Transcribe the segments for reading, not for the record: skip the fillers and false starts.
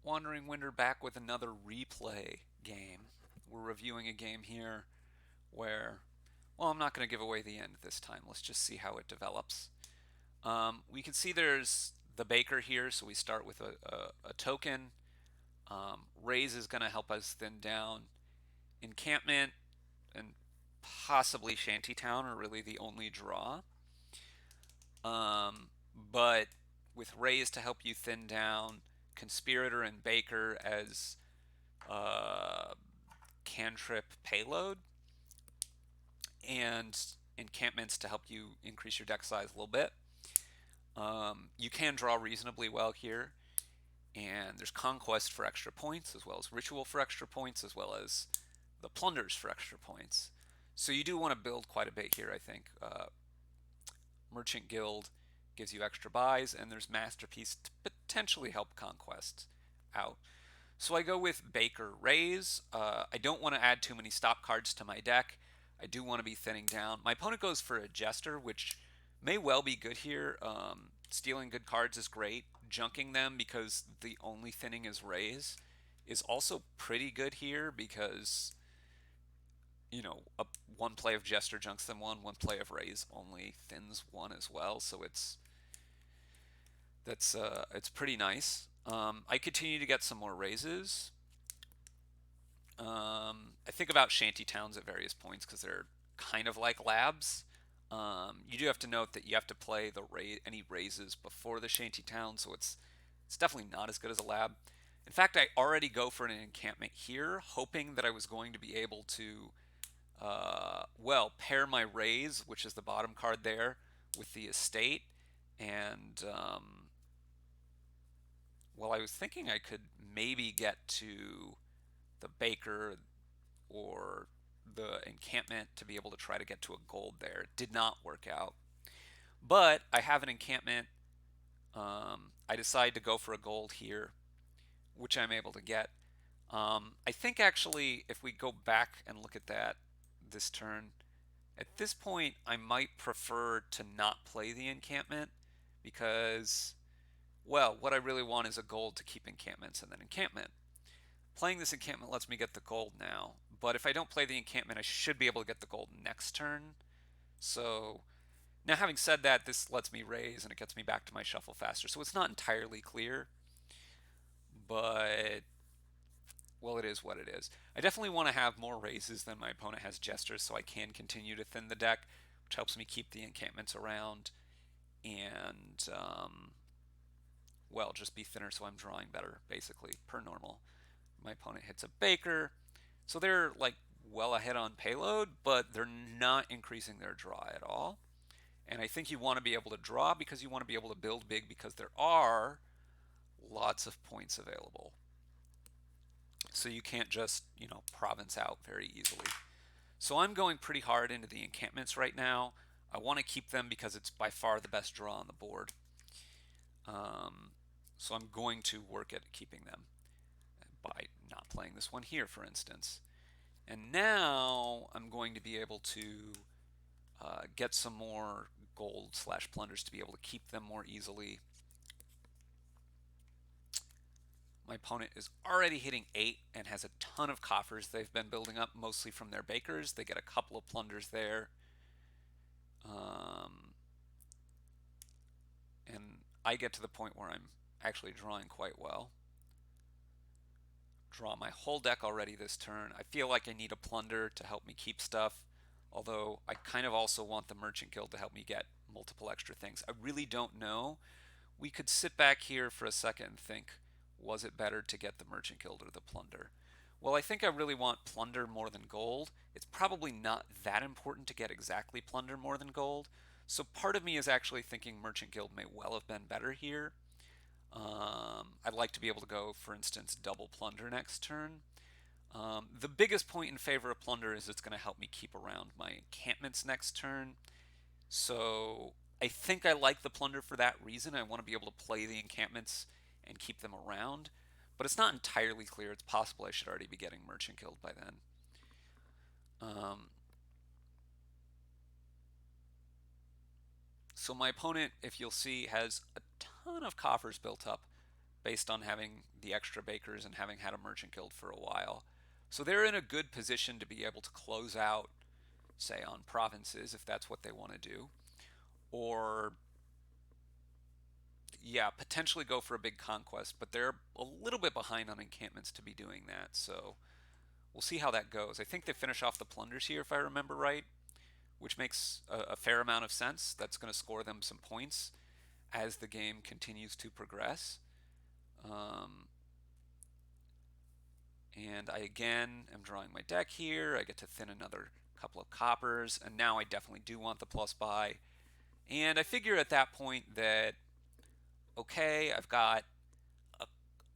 Wandering Winder back with another replay game. We're reviewing a game here where, well, I'm not going to give away the end this time. Let's just see how it develops. We can see there's the baker here, so we start with a token. Raise is going to help us thin down. Encampment and possibly Shantytown are really the only draw. But with Raise to help you thin down, Conspirator and Baker as uh, cantrip payload, and encampments to help you increase your deck size a little bit. You can draw reasonably well here, and there's Conquest for extra points, as well as Ritual for extra points, as well as the Plunders for extra points. So you do want to build quite a bit here, I think. Merchant Guild gives you extra buys, and there's Masterpiece to potentially help Conquest out. So I go with Baker Raise. I don't want to add too many stop cards to my deck. I do want to be thinning down. My opponent goes for a Jester, which may well be good here. Stealing good cards is great. Junking them because the only thinning is Raise is also pretty good here because, one play of Jester junks them one play of Raise only thins one as well. So it's pretty nice. I continue to get some more raises. I think about shanty towns at various points because they're kind of like labs. You do have to note that you have to play any raises before the shanty town, so it's definitely not as good as a lab. In fact, I already go for an encampment here, hoping that I was going to be able to, pair my raise, which is the bottom card there, with the estate, and I was thinking I could maybe get to the baker or the encampment to be able to try to get to a gold there. It did not work out. But I have an encampment. I decide to go for a gold here, which I'm able to get. I think actually, if we go back and look at that this turn, at this point, I might prefer to not play the encampment because, what I really want is a gold to keep encampments and then encampment. Playing this encampment lets me get the gold now, but if I don't play the encampment, I should be able to get the gold next turn. So now, having said that, this lets me raise and it gets me back to my shuffle faster. So it's not entirely clear, but it is what it is. I definitely want to have more raises than my opponent has gestures, so I can continue to thin the deck, which helps me keep the encampments around and just be thinner so I'm drawing better, basically, per normal. My opponent hits a baker, so they're like well ahead on payload, but they're not increasing their draw at all. And I think you want to be able to draw because you want to be able to build big because there are lots of points available. So you can't just, province out very easily. So I'm going pretty hard into the encampments right now. I want to keep them because it's by far the best draw on the board. So I'm going to work at keeping them by not playing this one here, for instance. And now I'm going to be able to get some more gold/plunders to be able to keep them more easily. My opponent is already hitting 8 and has a ton of coffers they've been building up, mostly from their bakers. They get a couple of plunders there. And I get to the point where I'm actually drawing quite well. Draw my whole deck already this turn. I feel like I need a plunder to help me keep stuff, although I kind of also want the Merchant Guild to help me get multiple extra things. I really don't know. We could sit back here for a second and think, was it better to get the Merchant Guild or the plunder? Well, I think I really want plunder more than gold. It's probably not that important to get exactly plunder more than gold. So part of me is actually thinking Merchant Guild may well have been better here. I'd like to be able to go, for instance, double plunder next turn. The biggest point in favor of plunder is it's going to help me keep around my encampments next turn. So I think I like the plunder for that reason. I want to be able to play the encampments and keep them around. But it's not entirely clear. It's possible I should already be getting Merchant Guild by then. So my opponent, if you'll see, has a ton of coffers built up based on having the extra bakers and having had a merchant guild for a while. So they're in a good position to be able to close out, say, on provinces if that's what they want to do, or yeah, potentially go for a big conquest, but they're a little bit behind on encampments to be doing that. So we'll see how that goes. I think they finish off the plunders here, if I remember right, which makes a fair amount of sense. That's going to score them some points as the game continues to progress. Um, and I again am drawing my deck here. I get to thin another couple of coppers, and now I definitely do want the plus buy. And I figure at that point that, okay, I've got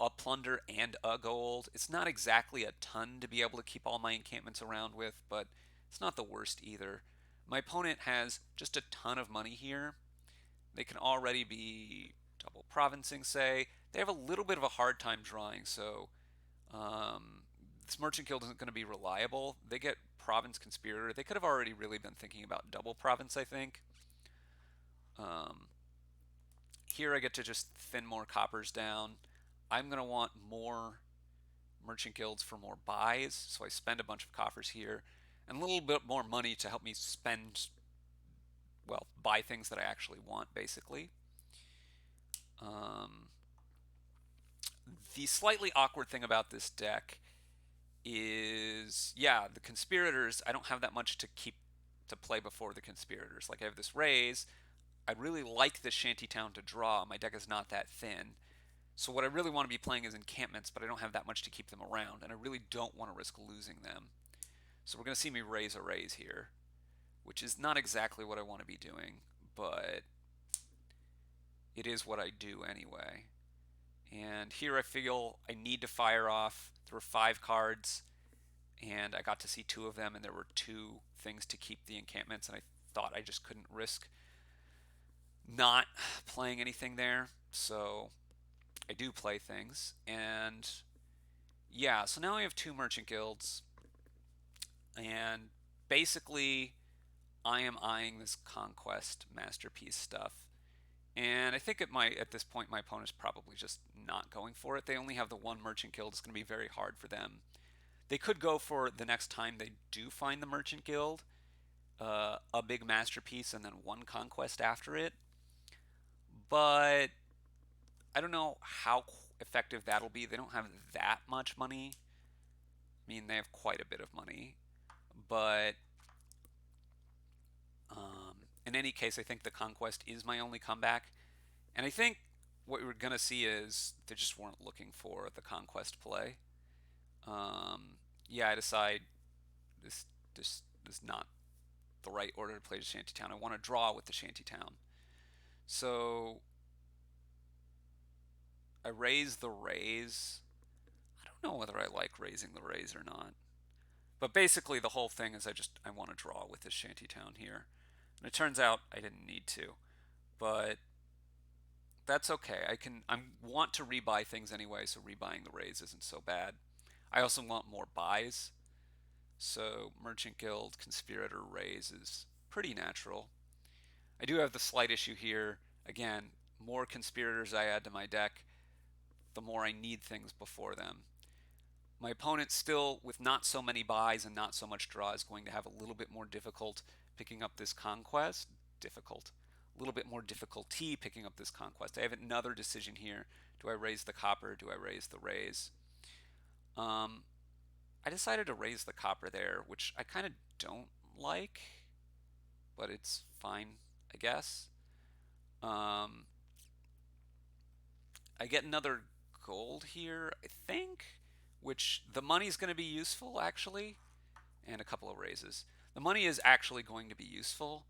a plunder and a gold. It's not exactly a ton to be able to keep all my encampments around with, but it's not the worst either. My opponent has just a ton of money here. They can already be double provincing, say. They have a little bit of a hard time drawing, so this merchant guild isn't going to be reliable. They get province conspirator. They could have already really been thinking about double province, I think. Um, Here I get to just thin more coppers down. I'm going to want more merchant guilds for more buys, so I spend a bunch of coffers here and a little bit more money to help me spend, well, buy things that I actually want, basically. Um, the slightly awkward thing about this deck is, yeah, the conspirators, I don't have that much to keep to play before the conspirators. Like, I have this raise. I really like this shantytown to draw. My deck is not that thin. So what I really want to be playing is encampments, but I don't have that much to keep them around, and I really don't want to risk losing them. So we're going to see me raise a raise here, which is not exactly what I want to be doing, but it is what I do anyway. And here I feel I need to fire off. There were 5 cards, and I got to see 2 of them, and there were 2 things to keep the encampments, and I thought I just couldn't risk not playing anything there. So I do play things, and yeah, so now I have 2 merchant guilds, and basically I am eyeing this conquest masterpiece stuff. And I think at this point my opponent's probably just not going for it. They only have the 1 merchant guild. It's going to be very hard for them. They could go for the next time they do find the merchant guild, a big masterpiece and then 1 conquest after it. But I don't know how effective that'll be. They don't have that much money. I mean, they have quite a bit of money. But in any case, I think the conquest is my only comeback. And I think what we're going to see is they just weren't looking for the conquest play. Yeah, I decide this is not the right order to play the shantytown. I want to draw with the shantytown. So I raise the raise. I don't know whether I like raising the raise or not. But basically the whole thing is I want to draw with this shantytown here. And it turns out I didn't need to. But that's okay. I want to rebuy things anyway, so rebuying the raise isn't so bad. I also want more buys. So Merchant Guild Conspirator raise is pretty natural. I do have the slight issue here. Again, more conspirators I add to my deck, the more I need things before them. My opponent still, with not so many buys and not so much draw, is going to have a little bit more difficult picking up this conquest. A little bit more difficulty picking up this conquest. I have another decision here. Do I raise the copper? Do I raise the raise? I decided to raise the copper there, which I kind of don't like, but it's fine, I guess. Um, I get another gold here, I think, which the money's going to be useful, actually, and a couple of raises. The money is actually going to be useful,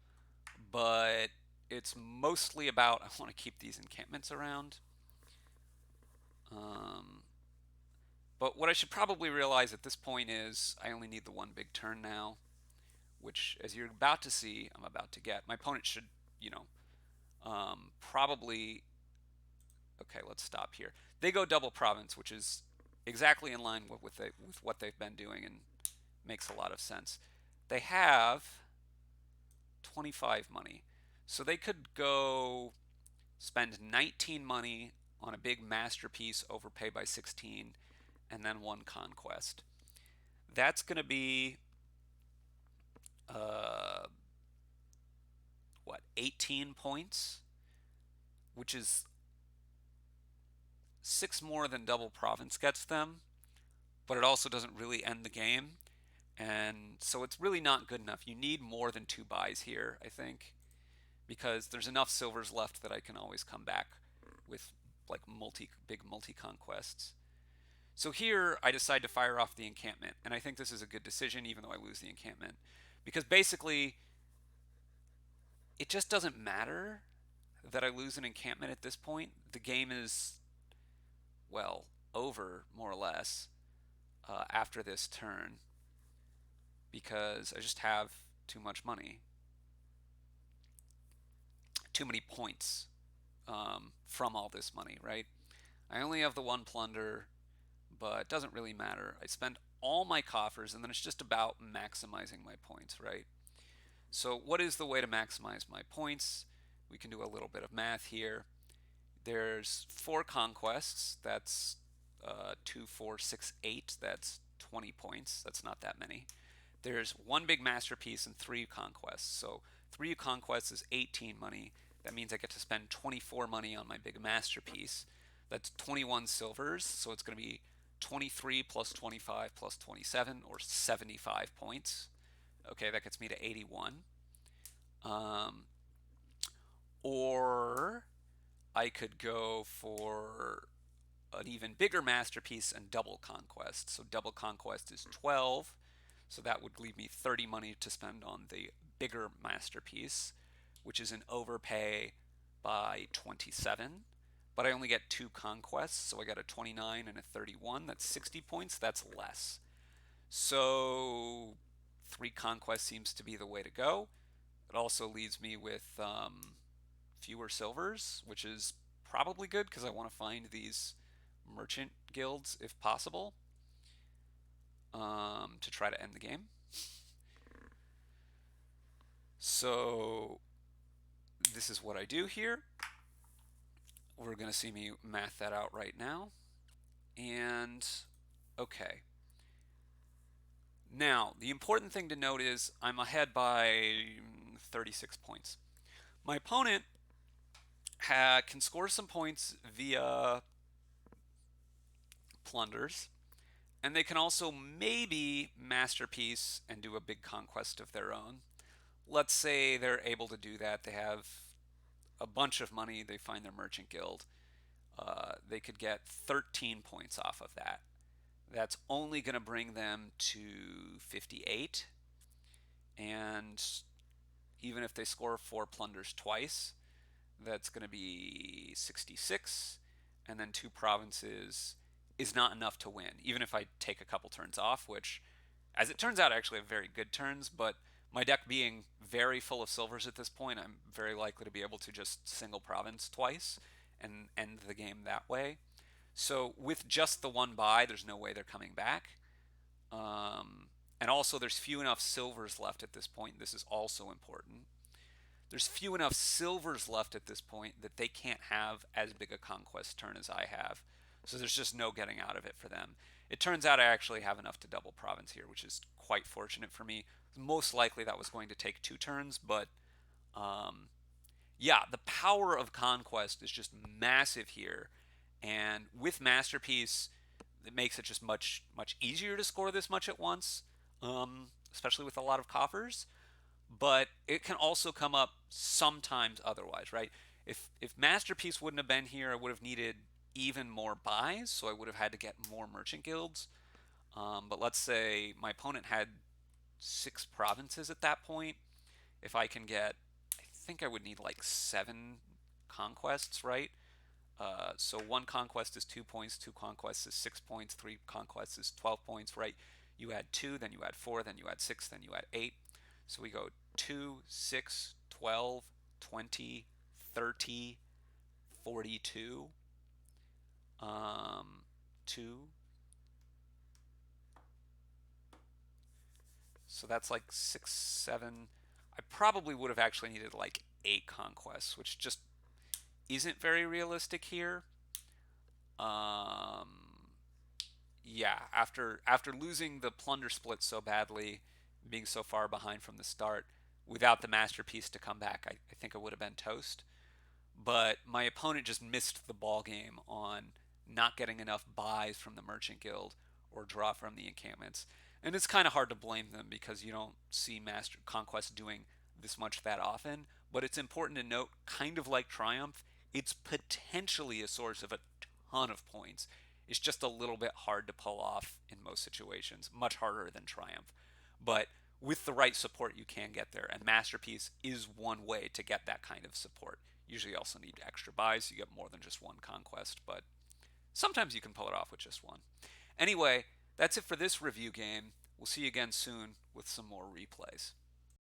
but it's mostly about I want to keep these encampments around. But what I should probably realize at this point is I only need the 1 big turn now, which, as you're about to see, I'm about to get. My opponent should, probably... Okay, let's stop here. They go double province, which is exactly in line with what they've been doing and makes a lot of sense. They have 25 money, so they could go spend 19 money on a big masterpiece, overpay by 16, and then 1 conquest. That's going to be, uh, what, 18 points, which is 6 more than double province gets them, but it also doesn't really end the game. And so it's really not good enough. You need more than 2 buys here, I think, because there's enough silvers left that I can always come back with like big multi conquests. So here I decide to fire off the encampment, and I think this is a good decision even though I lose the encampment, because basically it just doesn't matter that I lose an encampment at this point. The game is, well, over more or less after this turn, because I just have too much money, too many points from all this money, right? I only have the 1 plunder, but it doesn't really matter. I spend all my coffers, and then it's just about maximizing my points, right? So what is the way to maximize my points? We can do a little bit of math here. There's 4 conquests. That's 2, 4, 6, 8. That's 20 points. That's not that many. There's 1 big masterpiece and 3 conquests. So 3 conquests is 18 money. That means I get to spend 24 money on my big masterpiece. That's 21 silvers. So it's going to be 23 plus 25 plus 27, or 75 points. Okay, that gets me to 81. Or I could go for an even bigger masterpiece and double conquest. So double conquest is 12. So that would leave me 30 money to spend on the bigger masterpiece, which is an overpay by 27. But I only get 2 conquests, so I got a 29 and a 31. That's 60 points. That's less. So 3 conquests seems to be the way to go. It also leaves me with fewer silvers, which is probably good because I want to find these merchant guilds if possible, to try to end the game. So this is what I do here. We're going to see me math that out right now. And okay. Now, the important thing to note is I'm ahead by 36 points. My opponent can score some points via plunders, and they can also maybe masterpiece and do a big conquest of their own. Let's say they're able to do that. They have a bunch of money. They find their merchant guild. They could get 13 points off of that. That's only going to bring them to 58. And even if they score 4 plunders twice, that's going to be 66. And then 2 provinces is not enough to win, even if I take a couple turns off, which, as it turns out, I actually have very good turns. But my deck being very full of silvers at this point, I'm very likely to be able to just single province twice and end the game that way. So with just the 1 buy, there's no way they're coming back. And also, there's few enough silvers left at this point. This is also important. There's few enough silvers left at this point that they can't have as big a conquest turn as I have. So there's just no getting out of it for them. It turns out I actually have enough to double province here, which is quite fortunate for me. Most likely that was going to take 2 turns, but yeah, the power of conquest is just massive here. And with masterpiece, it makes it just much easier to score this much at once, especially with a lot of coffers. But it can also come up sometimes otherwise, right? If masterpiece wouldn't have been here, I would have needed even more buys, so I would have had to get more merchant guilds. But let's say my opponent had 6 provinces at that point. If I can get, I think I would need like 7 conquests, right? So 1 conquest is 2 points, 2 conquests is 6 points, 3 conquests is 12 points, right? You add 2, then you add 4, then you add 6, then you add 8. So we go 2, 6, 12, 20, 30, 42, 2. So that's like 6, 7. I probably would have actually needed like 8 conquests, which just isn't very realistic here. Um, yeah, after losing the plunder split so badly, being so far behind from the start, without the masterpiece to come back, I think I would have been toast. But my opponent just missed the ball game on not getting enough buys from the Merchant Guild or draw from the encampments. And it's kind of hard to blame them because you don't see Master Conquest doing this much that often. But it's important to note, kind of like Triumph, it's potentially a source of a ton of points. It's just a little bit hard to pull off in most situations, much harder than Triumph. But with the right support, you can get there. And Masterpiece is one way to get that kind of support. Usually, you also need extra buys. So you get more than just one conquest, but sometimes you can pull it off with just one. Anyway, that's it for this review game. We'll see you again soon with some more replays.